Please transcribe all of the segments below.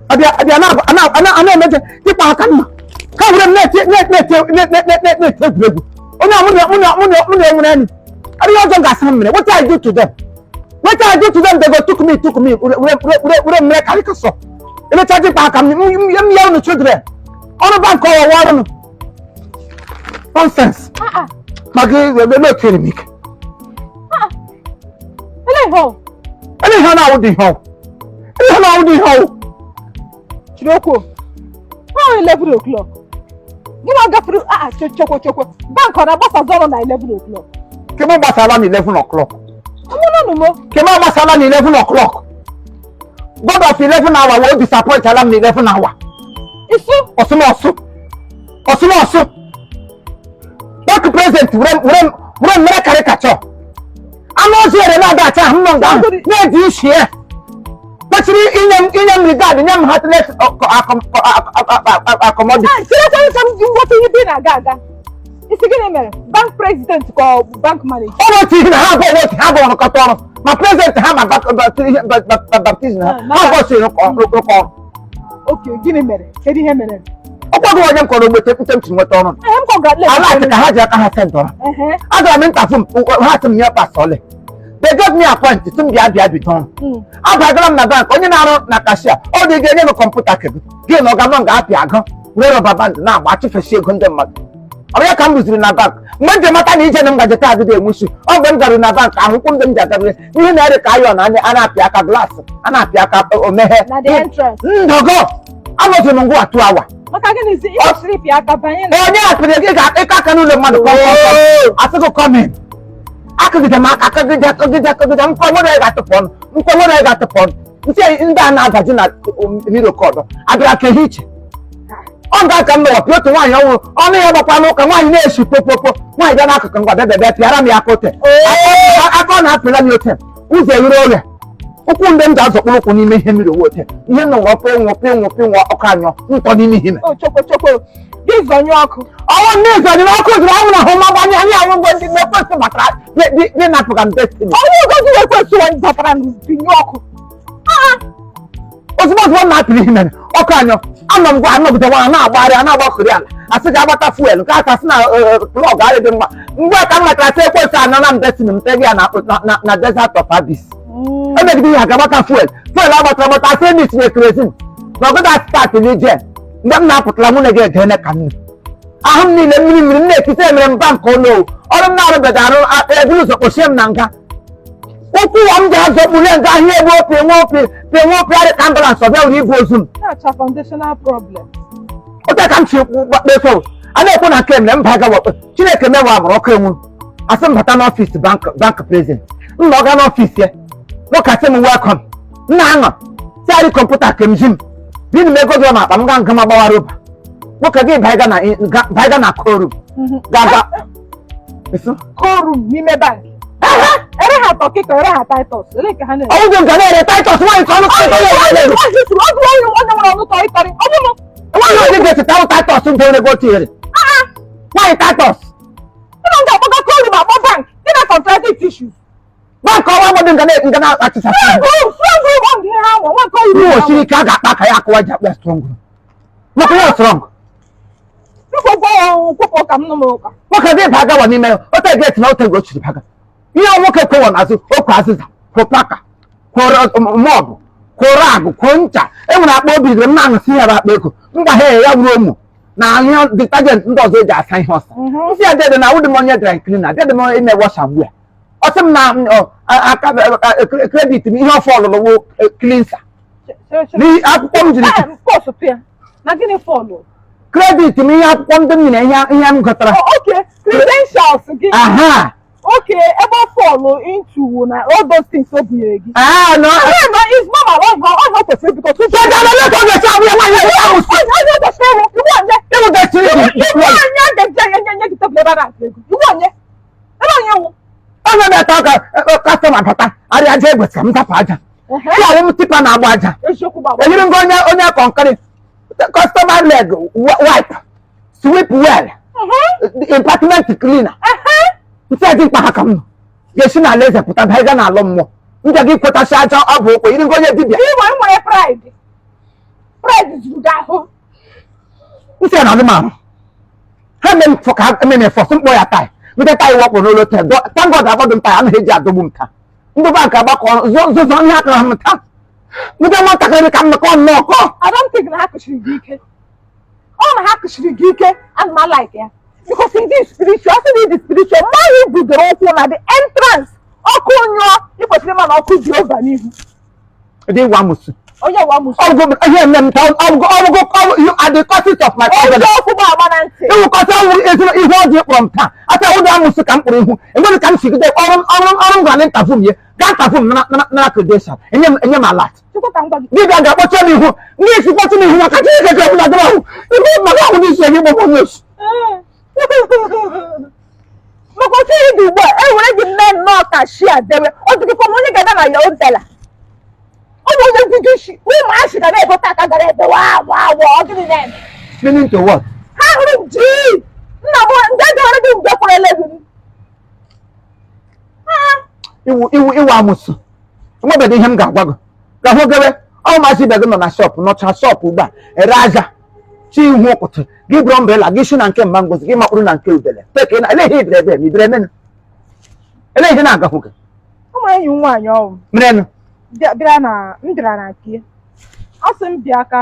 ana emeje ịkpa aka mma ka were m na-ete egwuregwu onye mụ na-enwere enyi adịghị ọjọọ ga-asa mmiri what I do to them they go took me were mmiri karịka sọ emecha ji ịkpa aka m ya unu children ọrụ bank ọwa ọrụ nonsense maka ekere m ike ele ihe na-awụ dị ihe ọwụ Chiroko, how 11 o'clock? You want to go through choko. Bank on a bus of na 11 o'clock. Kemo basala 11 o'clock. No. Kemo basala 11 o'clock. God of 11 hour will disappoint alarm 11 hour. Isu? Osumo. What present when make caricature? I'm not here na that I'm not going. No this here. Actually, in regard, in heartless accommodation. What are you doing, Agaga? It's a bank president or bank manager. Oh, what have on a carton? My president have a baptism. How was you? Okay, give me a minute. Eddie Hemen. What do I call with tempting what on? I like the Haja Center. I meant to have some near Pasole. They got me appointed to be a return. I'm na bank, only now, Nakasha, or they get never computer. Get no government got Yago, where of a band now, watch for she condemn. I come with in a bank. When the matter is them got the time they wish you, all them got in a bank, and who put them that way. You know the Kayon and Anapiaka glass, Anapiaka or Mehe. Not the entrance. No go. I was in a 2 hours. What again is it? Sleep, Yakabayan. Oh, yes, but I can't do the mother. I still come in. I could get a mark, I could get what I got the phone. You say in that vagina middle corner. I got a hitch. On that can know, put one only have a pano, and one nation, why don't I can go that Yaramia Cote? I can't have to let you tell. Who's the roller? Who couldn't them down to look when you make him the water? You know what paying or Okanyo, who told him. Oh, Choco. This is on your uncle. Oh, this is on your uncle. I won't go to the first matter. They're not from destiny. Oh, you go to the first one, Papa, and your uncle. What's about one night, women? Okanyo, I'm not the one now, but I'm not Korean. I said, I'm about a fuel. That's now log. I didn't want. What I'm like, I say, what's I'm destiny? Not desert of Abyss. I make me about a fuel. Well, I say this is crazy. Now, that start in the them now put Lamuna get Hennekan. I have need a minute to say, Bank or no, or now that I lose a Ocean Nanga. What do you want to here? They won't play the ambulance of every bosom. That's a foundational problem. What I can't see what they saw. I don't want to claim them back up. Chile can never rock. I some Patan office bank president. Logan office here. Look at them welcome. Nana. Say computer came Jim. Didn't make go up. I'm going to come about Aruba. Look again, Bagana Koru. Gaga. Koru, Nime Bank. I have to kick her titles. Oh, you can titles. Why you get to tell titles to go to it? Why titles? You don't get to call about my bank. You're not contracting tissues. One call one of them can access. You see, can't get back. I quite strong. Look, you're strong. What can they pack one email? What I get now to go to the packer. You know what can go on as a classes for Paka, Mob, Korago, Concha, and when I will be the man see about Beko. Hey, young room. Now, the pageant does it as I was. See, I did, and I wouldn't want to dry cleaner. Get the money in the wash and wear. Awesome now, I credit me, your follow cleanser. I've come to the course of fear. Nothing follow. Credit me up 1 million. Okay, credentials. Aha. Okay, ever follow into all those things so big. Ah, no. It's not my to say because you want customer pata. I did with some tapaja. I won't tip on our water. You don't go on your conquering. Customer leg wipe. Sweep well. The apartment cleaner. Say Pahakam. Yes, I let her put a Hagan alone more. You can give Potasha up, you didn't go yet. You want my pride. Pride zuru gị ahụ. Isi ya na anụmanụ. Ha mee mfọ ka ememe fọsụ mkpọ ya taa. Ndị taa iwepụ n'ụlọ taa. Thank God agbado m taa anaghị eji adọgbu m taa. Ndị bank agbakọ zụzọ ihe aka ha m taa. Ndị nwatakịrị ka mmekọ nnọkọ. I don't think na ha kụchiri gị ike. Ọ na ha kụchiri gị ike and ma like ya. Because in this spiritual, also in the spiritual, more you bugoro ụkwụ na the entrance. Ọkụ nyụọ ịkwesịrị ịma na ọkụ dị over n'ihu. Ndị iwa musu. Onye wa musu. Ihe nne m taa you are the causes of my problem. Onye ọkụ bụ agba na ntị. Iwu kọsị ọnwụ ezigbo ihe ọjọọ kpọrọ m taa. Ata ụdị amụsụ ka m kpụrụ ihu. Enweghị ka m sigide ọrụ m gara n'ịntafụ m ihe. Gaa ntafụ m na credential. Enye m alat. Dibịa ga-akpọcha m ihu. Ndị isi kpọcha m ihu maka Chineke ga-ebula dịrị ahụ. Ibu maka ahụ n'isi ya ịgbọ m osu. Maka otu ihe dị ugbu a, enwere gị mme nnọọ ka shi adewe. Ọ dị gị ka onye ga-ada na ya odela. Ọ bụ onye gị shi, ụmụazị ga na-egote aka gara ebe ọ gịnị na-eme? Meaning to what? Ha hụrụ m ji nna m ndị gara gị mgbe kwarele gị. Iwu amụsụ. Enwebeghị ihe m ga-agwa gị. Ka hụ gebe ọmụmasị ibe gị nọ na shọpụ nọcha shọpụ ugbu a ere aja chi ihu ụkụtụ gị bụrụ mbrela gị shi na nke mma ngozi gị makpụrụ na nke udele teke na eleghị ibere ebe ibere menụ eleghị ihe na-agahụ gị ụmụ enyi m nwaanyị ọwụ merenụ bịara na m bịara na nke ọ sị m bịa ka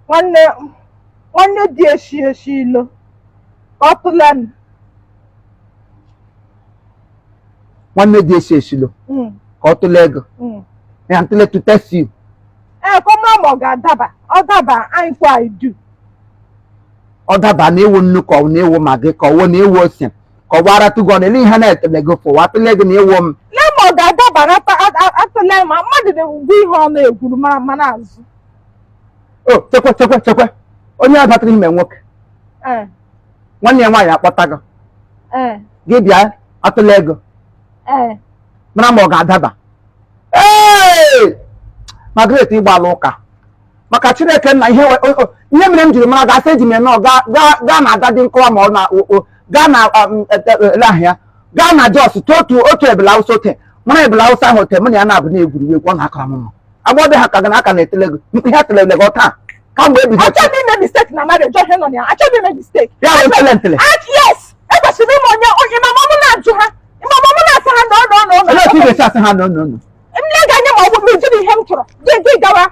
nwanne dị eshi ilo ka ọ tụlee m nwanne dị eshilo ka ọ tụlee ego ya ntụle to test you kọmra ma ọ ga-adaba ọ daba anyị kwa idu ọ daba na ewu nnu ka ọ na ewu magị ka ọwụ na ewu ose ka ọ gbara tụgọ na ele ihe na-etele gị fụ watụle gị na ewu m lee ma ọ ga-adaba atụle ma mmadụ na-egwu ihe ọ na-egwuru mara azụ o chekwe onye abatara ime nwoke nwanne ya nwaanyị akpọta gị gị bịa atụle ego mara ma ọ ga-adaba Margaret ịgbala ụka maka Chineke nna ihe mere m jiri mara gasị eji m nọ gaa na agadi nkọwa ma ọ na gaa na ele ahịa gaa na Jos otu ebele Hausa ote mara ebele Hausa ahụ ote mụ na ya na-abụ na-egwuregwu ọ na-akara m agbọdị ha ka gị n'aka na-etele gị mkpe ihe telele gị taa kamgbe ebido achọghị ime mistake na marriage ọhịa nọ ya achọghị ime mistake ya bụ ntele yes ekwesịrị ime onye mama m na-ajụ ha mama m na-asa ha nọ olee otu ị ga-esi asị ha nọ ndị ga-anye ma ọ bụ mejiri ihe m chọrọ gị gawa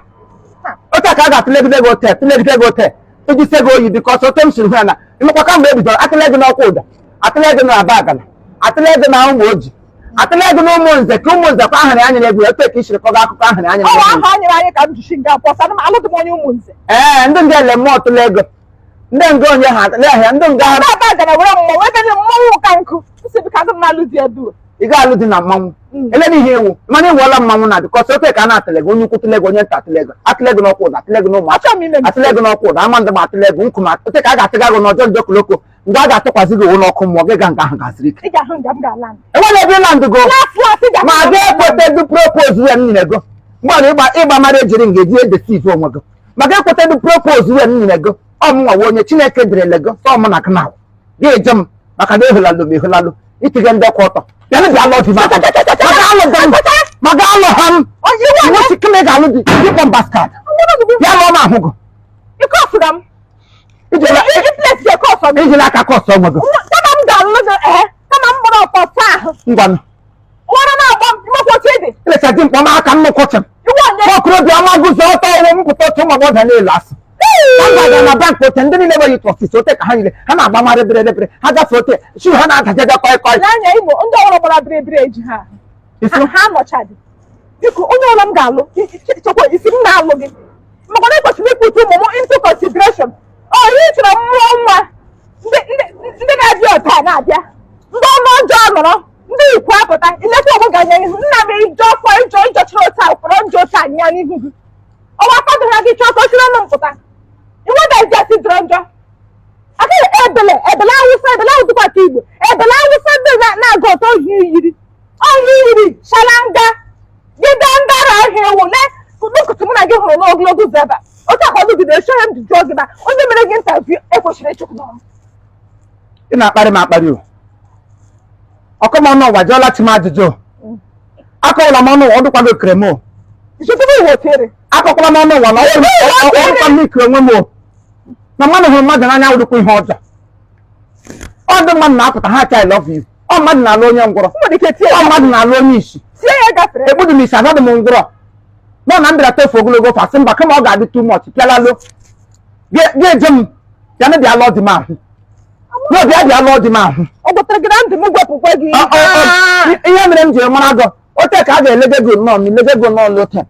otu a ka a ga-atụlegide gị ote iji se gị oyi biko ọsọ ote m siri hụ ya na imekwa kamgbe e bidoro atụle gị n'ọkwa ụda atụle gị na aba agana atụle gị na ụmụ oji atụle gị na ụmụ nze ka ụmụ nze kwa ahịrị anya na-egwu otu ka isiri kọga akụkọ ahịrị anya ahụ anyere anyị ka m jishi nga pọsa na alụdị m onye ụmụ nze ndị nga ele mmụọ tụle ego ndị nga onye ha atụle ahịa ndị nga ha aba agana were mmụọ ebe dị mmọnwụ ka nkụ nsị ka m na-alụ di edu ị ga-alụ dị na mmanwụ ele n'ihe ewu mana ịwụọla mmanwụ na bikọs ote ka a na-atụle gị onye ukwu tụle gị onye nta atụle gị n'ọkwa ụda atụle gị n'ụmụ atụle gị n'ọkwa ụda ama ndị ma atụle gị nkụ ma ote ka a ga-atụga gị n'ọjọọ njọ koloko mgbe a ga-atụkwasị gị owu n'ọkụ mmụọ gị ga nga ahụ gasịrị ike enwere ebe ịla ndụ go ma ga-ekweta gị propos ya m nyere go mgbe ịgba mara ejiri nga eji edesive onwe gị ma ga-ekweta gị propos ya m nyere go ọmụnwa onye Chineke derele gị sọmụ na kanal gị eje m maka na ehulalụ ma ehulalụ itige ndị ọkwa ọtọ yana bi alọ diba maga alọ ham iwo si keme ga alọ di dipon basket ya lọ ma ahụ go iko afram ijela place je ko so ijela ka ko so mo go kama m ga alọ kama m gboro ọkọ fa ngwan wara na agba mako chede ile sa dimpo ma aka nnukwu chem iwo nye okro bi ama guzo ọtọ wo mpụta otu ma boda na elas kanga na bank ote ndị niile we yit office ote ka ha niile ha na agba mara bere ha gafe ote shi ha na agaje koi n'anya Igbo ndị ọrụ gbara bere eji ha ha nọchadị biko onye ọrụ m ga-alụ chekwa isi m na-alụ gị maka na ekwesịrị ịpụta ụmụ m into consideration ihe chọrọ mmụọ nwa ndị na-abịa ọta na-abịa ndị ọnụ ọjọọ nọrọ ndị ikwu apụta ileta ọgwụ ga-anya ihu nna m ijọ ọkwa ịjọchiri otu a kwụrụ njọ otu anya n'ihu gị ọwa fadụ ha gị chọọ ka o chiri ọnụ mpụta iwe ga-eji asị jọrọ njọ agaghị ebele awụsa ebele ahụ dịkwa ka Igbo ebele awụsa ndị na-aga ọtọ ọhịa iri shalanga gịda ndara ahịa ewu n'ụkụtụ mụ na gị hụrụ n'ogologo ụzọ ebe a otu akwa gị na-eche ya m ji jụọ gị na onye mere gị ntaviu ekwesịrị ịchụpụ n'ọrụ ị na-akparị m akparị o ọkọmọnụ ụwa jụọla chi m ajụjụ akọwala m ọnụ ụwa ọ dịkwa gị okere m o ichụpụrụ iwe otere akọkwala m ọnụ ụwa na ọrụkwa m ikere onwe m na mmadụ hụrụ mmadụ n'anya wụrụkwa ihe ọjọọ. Ọ ndị mmadụ na-apụta ha cha I love you. Ọ mmadụ na-alụ onye ngwụrọ. Ọ mmadụ na-alụ onye isi. Egbudu m isi anadị m ngwụrọ. Nọ na m bịara tofu ogologo ofe asị mba kama ọ ga-adị too much pịalalo. Ga-eje m ya na bịa lụọ di m ahụ. N'obi a bịa lụọ di m ahụ. Ọ gụtara gị na ndụ m gwepụkwa gị. Ihe mere m jiri mara gị ote ka a ga-elege gị nnọọ ma ilege gị nnọọ lote.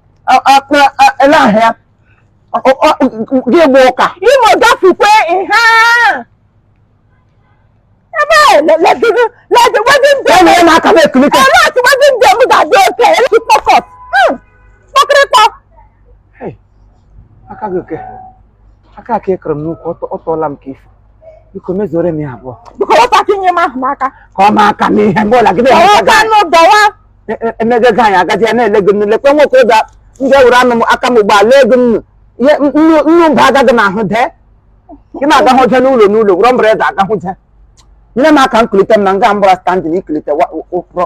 Ele ahịa gị gba ụka. Imo gafukwe ihe ebe wedding day m aka m ekulite. Not wedding day m ga-adị oke focus. Kpọkịrịkpọ. Aka gị oke. Aka ka ekere m n'ụkwụ ọ tọọla m ka ifo. Biko mezuore m ya abụọ. Biko wata kinye m ahụ n'aka. Ka ọ ma aka n'ihe mgbe ọla gịdị emege gị anyị agaji ya na-ele gị nnu lekwe nwoke ụda ndị ewere anụ m aka m ugbo a lee gị nnu nnu mba agaghị n'ahụ dee gị na-agahụ je n'ụlọ wụrọ mbere eze agahụ je nyere m aka nkulite m na nga mbara standing ikulite ụfrọ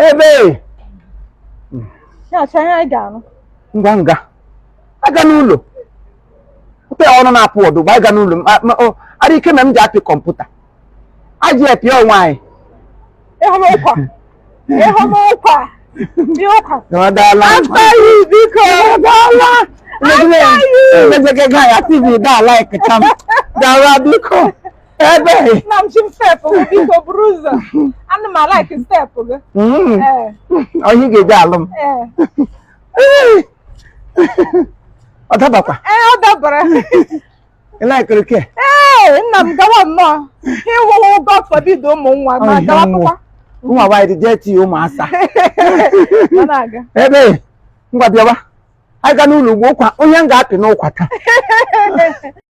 ebe ngwa aga n'ụlọ ute ọnụ na-apụ ọdụ gba ịga n'ụlọ ara ike na m ji apị kọmputa aji epi onwe anyị emezege gị ya tv da like tam dawa biko ebe onye ga-eji alụ m ọ dabakwa ọ dabara ịlaikere ke nna m gawa nnọọ ịwụwụ God forbid ụmụ nwa ma gawakwa ụmụ nwaanyị dị jeti ụmụasa ebe ngwa bịawa anyị ga n'ụlọ ugbo ụkwa onye m ga-apị n'ụkwa taa